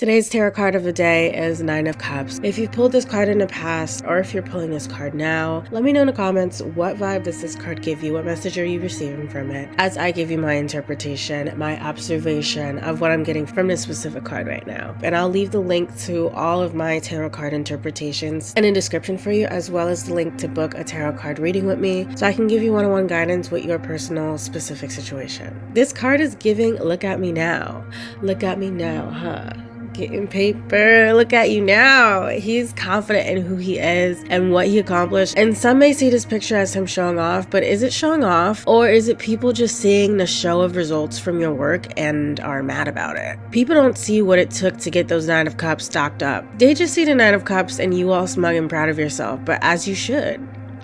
Today's tarot card of the day is Nine of Cups. If you've pulled this card in the past, or if you're pulling this card now, let me know in the comments what vibe does this card give you, what message are you receiving from it, as I give you my interpretation, my observation of what I'm getting from this specific card right now. And I'll leave the link to all of my tarot card interpretations in the description for you, as well as the link to book a tarot card reading with me, so I can give you one-on-one guidance with your personal specific situation. This card is giving, look at me now. Look at me now, huh? Getting paper, look at you now. He's confident in who he is and what he accomplished. And some may see this picture as him showing off, but is it showing off, or is it people just seeing the show of results from your work and are mad about it? People don't see what it took to get those Nine of Cups stocked up. They just see the Nine of Cups and you all smug and proud of yourself, but as you should.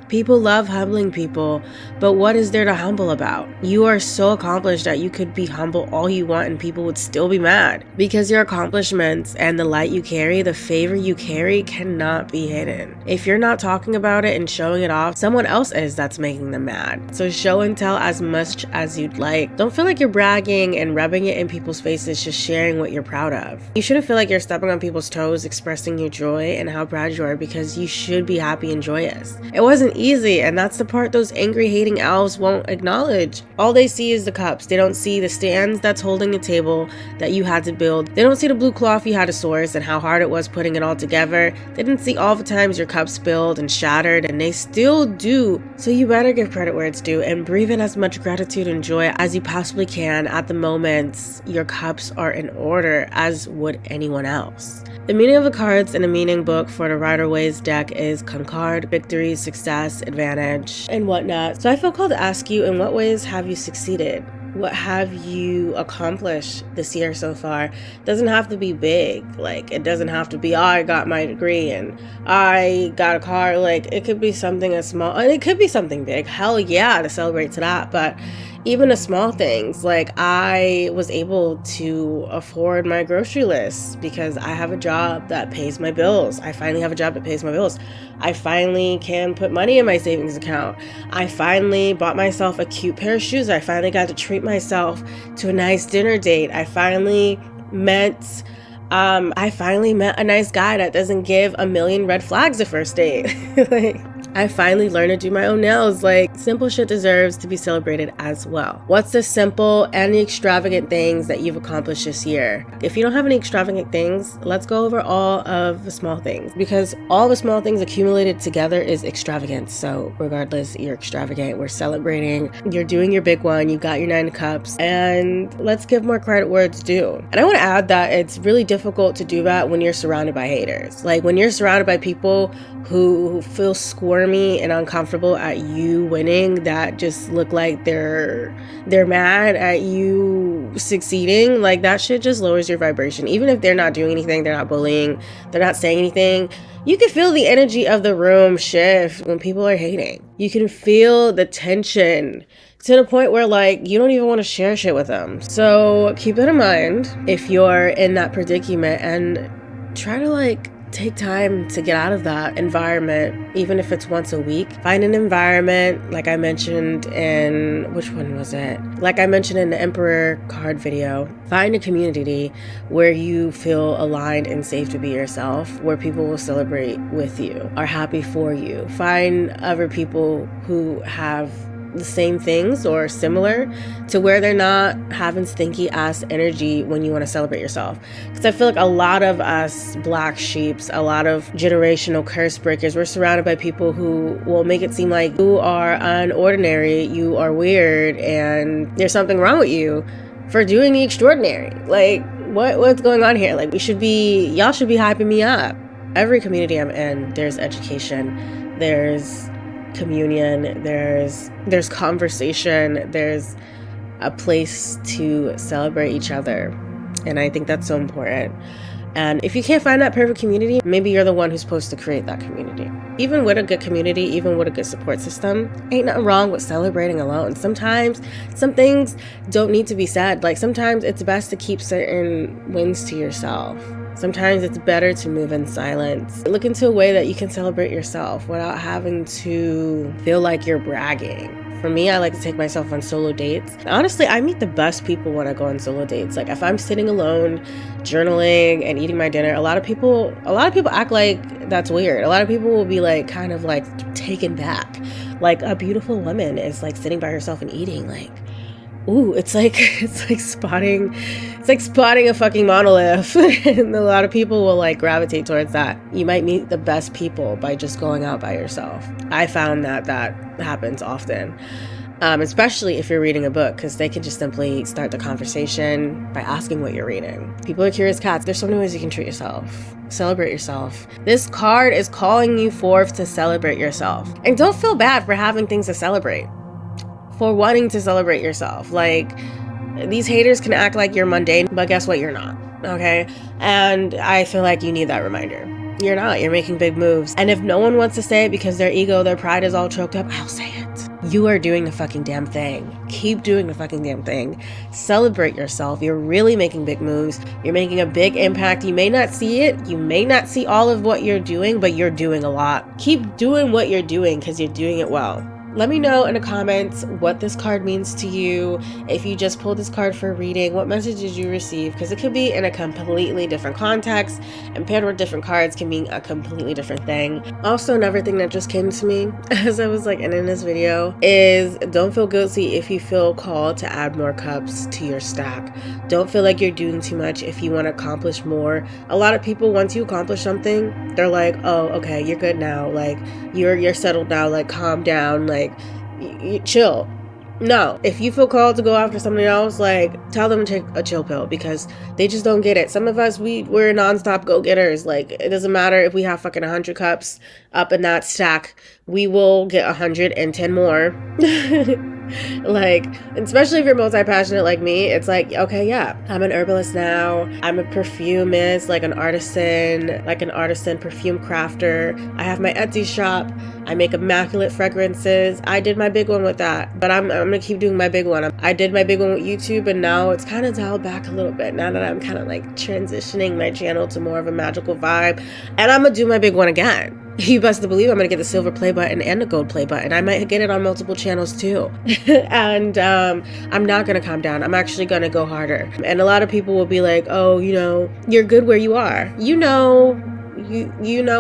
People love humbling people, but what is there to humble about? You are so accomplished that you could be humble all you want and people would still be mad, because your accomplishments and the light you carry, the favor you carry, cannot be hidden. If you're not talking about it and showing it off, someone else is that's making them mad. So show and tell as much as you'd like. Don't feel like you're bragging and rubbing it in people's faces, just sharing what you're proud of. You shouldn't feel like you're stepping on people's toes, expressing your joy and how proud you are, because you should be happy and joyous. It wasn't easy, and that's the part those angry hating elves won't acknowledge. All they see is the cups. They don't see the stands that's holding the table that you had to build. They don't see the blue cloth you had to source and how hard it was putting it all together. They didn't see all the times your cup spilled and shattered, and they still do. So you better give credit where it's due and breathe in as much gratitude and joy as you possibly can at the moments your cups are in order, as would anyone else. The meaning of the cards in the meaning book for the Rider-Waite deck is Concord, victory, success, advantage, and whatnot. So I feel called to ask you, in what ways have you succeeded? What have you accomplished this year so far? It doesn't have to be big. Like, it doesn't have to be, oh, I got my degree and I got a car. Like, it could be something as small, and it could be something big. Hell yeah, to celebrate to that. But even the small things, like I was able to afford my grocery list because I have a job that pays my bills. I finally have a job that pays my bills. I finally can put money in my savings account. I finally bought myself a cute pair of shoes. I finally got to treat myself to a nice dinner date. I finally met a nice guy that doesn't give a million red flags the first date. Like, I finally learned to do my own nails. Like, simple shit deserves to be celebrated as well. What's the simple and the extravagant things that you've accomplished this year? If you don't have any extravagant things, let's go over all of the small things, because all the small things accumulated together is extravagant. So regardless, you're extravagant. We're celebrating. You're doing your big one. You got your Nine of Cups, and let's give more credit where it's due. And I want to add that it's really difficult to do that when you're surrounded by haters. Like, when you're surrounded by people who feel squirmy and uncomfortable at you winning, that just look like they're mad at you succeeding, like, that shit just lowers your vibration. Even if they're not doing anything, they're not bullying, they're not saying anything, you can feel the energy of the room shift when people are hating. You can feel the tension to the point where, like, you don't even want to share shit with them. So keep that in mind if you're in that predicament, and try to, like, take time to get out of that environment, even if it's once a week. Find an environment, like I mentioned in, which one was it? Like I mentioned in the Emperor card video. Find a community where you feel aligned and safe to be yourself, where people will celebrate with you, are happy for you. Find other people who have the same things or similar, to where they're not having stinky ass energy when you want to celebrate yourself. Because I feel like a lot of us black sheeps, a lot of generational curse breakers, we're surrounded by people who will make it seem like you are unordinary, you are weird, and there's something wrong with you for doing the extraordinary. Like, what's going on here? Like, y'all should be hyping me up. Every community I'm in, there's education, there's communion, there's conversation, there's a place to celebrate each other, and I think that's so important. And if you can't find that perfect community, maybe you're the one who's supposed to create that community. Even with a good community, even with a good support system, ain't nothing wrong with celebrating alone. Sometimes some things don't need to be said. Like, sometimes it's best to keep certain wins to yourself. Sometimes it's better to move in silence. Look into a way that you can celebrate yourself without having to feel like you're bragging. For me, I like to take myself on solo dates. Honestly, I meet the best people when I go on solo dates. Like if I'm sitting alone, journaling and eating my dinner, a lot of people act like that's weird. A lot of people will be like kind of like taken back. Like a beautiful woman is like sitting by herself and eating, like, ooh, it's like spotting a fucking monolith. And a lot of people will like gravitate towards that. You might meet the best people by just going out by yourself. I found that happens often, especially if you're reading a book, because they can just simply start the conversation by asking what you're reading. People are curious cats. There's so many ways you can treat yourself. Celebrate yourself. This card is calling you forth to celebrate yourself. And don't feel bad for having things to celebrate, for wanting to celebrate yourself. Like, these haters can act like you're mundane, but guess what? You're not, okay? And I feel like you need that reminder. You're not. You're making big moves. And if no one wants to say it because their ego, their pride is all choked up, I'll say it. You are doing the fucking damn thing. Keep doing the fucking damn thing. Celebrate yourself. You're really making big moves. You're making a big impact. You may not see it. You may not see all of what you're doing, but you're doing a lot. Keep doing what you're doing because you're doing it well. Let me know in the comments what this card means to you. If you just pulled this card for a reading, what message did you receive? Because it could be in a completely different context, and paired with different cards can mean a completely different thing. Also, another thing that just came to me as I was like ending this video is don't feel guilty if you feel called to add more cups to your stack. Don't feel like you're doing too much if you want to accomplish more. A lot of people, once you accomplish something, they're like, oh, okay, you're good now. Like, you're settled now. Like, calm down. Like, you chill. No, if you feel called to go after something else, like, tell them to take a chill pill, because they just don't get it. Some of us, we're nonstop go-getters. Like, it doesn't matter if we have fucking 100 cups up in that stack, we will get 110 more. Like, especially if you're multi-passionate like me, it's like, okay, yeah, I'm an herbalist now, I'm a perfumist, like an artisan perfume crafter. I have my Etsy shop. I make immaculate fragrances. I did my big one with that, but I'm gonna keep doing my big one. I did my big one with YouTube, and now it's kind of dialed back a little bit now that I'm kind of like transitioning my channel to more of a magical vibe, and I'm gonna do my big one again. You best to believe I'm gonna get the silver play button and the gold play button. I might get it on multiple channels too. And I'm not gonna calm down. I'm actually gonna go harder. And a lot of people will be like, oh, you know, you're good where you are. You know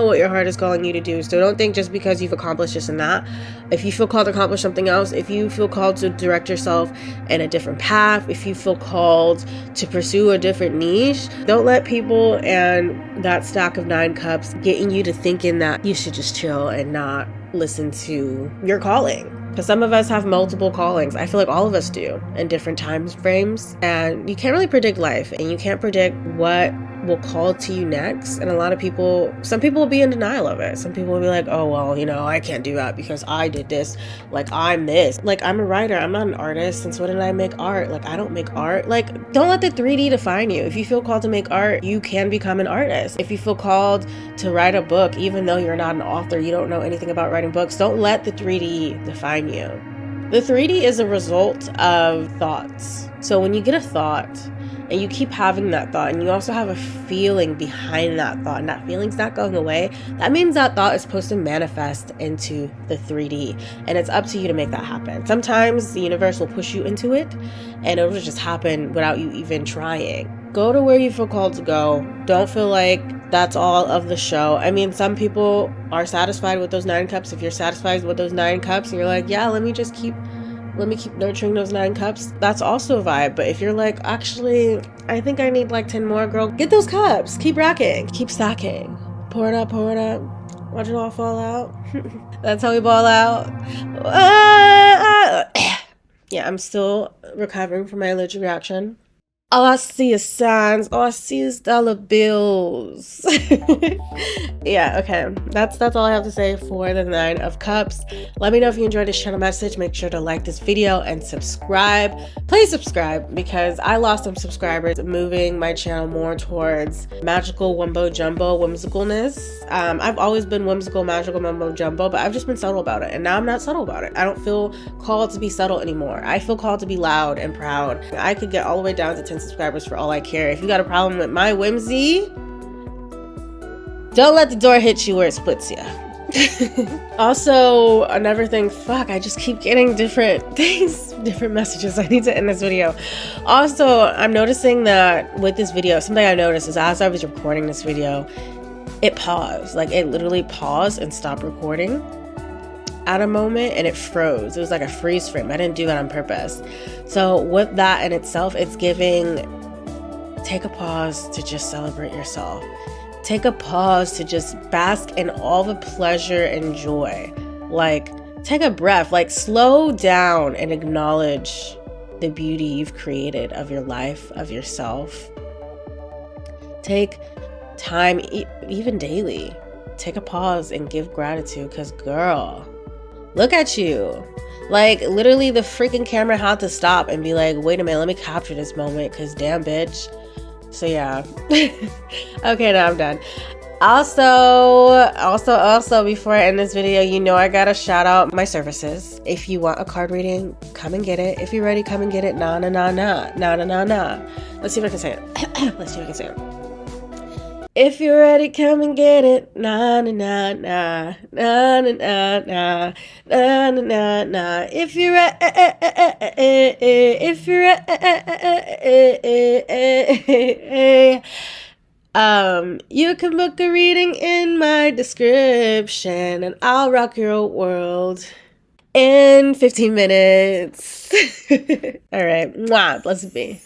what your heart is calling you to do. So don't think just because you've accomplished this and that. If you feel called to accomplish something else, if you feel called to direct yourself in a different path, if you feel called to pursue a different niche, don't let people and that stack of 9 cups getting you to thinking that you should just chill and not listen to your calling. Because some of us have multiple callings. I feel like all of us do in different time frames. And you can't really predict life, and you can't predict what will call to you next. And a lot of people, some people will be in denial of it. Some people will be like, oh, well, you know, I can't do that because I did this. Like, I'm this. Like, I'm a writer. I'm not an artist. Since when did I make art? Like, I don't make art. Like, don't let the 3D define you. If you feel called to make art, you can become an artist. If you feel called to write a book, even though you're not an author, you don't know anything about writing books, don't let the 3D define you. The 3D is a result of thoughts. So when you get a thought and you keep having that thought, and you also have a feeling behind that thought, and that feeling's not going away, that means that thought is supposed to manifest into the 3D, and it's up to you to make that happen. Sometimes the universe will push you into it, and it'll just happen without you even trying. Go to where you feel called to go. Don't feel like that's all of the show. I mean, some people are satisfied with those 9 cups. If you're satisfied with those 9 cups and you're like, yeah, let me keep nurturing those 9 cups, that's also a vibe. But if you're like, actually, I think I need like 10 more, girl, get those cups. Keep racking. Keep stacking. Pour it up. Watch it all fall out. That's how we ball out. Yeah, I'm still recovering from my allergic reaction. All I see is signs. All I see is dollar bills. Yeah, okay. That's all I have to say for the 9 of Cups. Let me know if you enjoyed this channel message. Make sure to like this video and subscribe. Please subscribe, because I lost some subscribers, moving my channel more towards magical wumbo jumbo whimsicalness. I've always been whimsical, magical mumbo jumbo, but I've just been subtle about it. And now I'm not subtle about it. I don't feel called to be subtle anymore. I feel called to be loud and proud. I could get all the way down to 10 subscribers for all I care. If you got a problem with my whimsy, don't let the door hit you where it splits you. Also, another thing, fuck, I just keep getting different things, different messages. I need to end this video. Also, I'm noticing that with this video, something I noticed is as I was recording this video, it paused. Like, it literally paused and stopped recording at a moment, and it froze. It was like a freeze frame. I didn't do that on purpose. So with that in itself, it's giving, take a pause to just celebrate yourself. Take a pause to just bask in all the pleasure and joy. Like, take a breath, like slow down and acknowledge the beauty you've created of your life, of yourself. Take time, even daily. Take a pause and give gratitude, because girl, look at you. Like, literally the freaking camera had to stop and be like, wait a minute, let me capture this moment, because damn bitch. So yeah. Okay, now I'm done. Also, before I end this video, you know I gotta shout out my services. If you want a card reading, come and get it. If you're ready, come and get it. Nah, nah, nah, nah. Nah, nah, nah, nah. Let's see if I can say it. Let's see if I can say it. If you're ready, come and get it. Nah, nah, nah, nah. Nah, nah, nah, nah. Nah, nah, nah, nah. If you're you can book a reading in my description, and I'll rock your world in 15 minutes. All right. Mwah. Blessed be.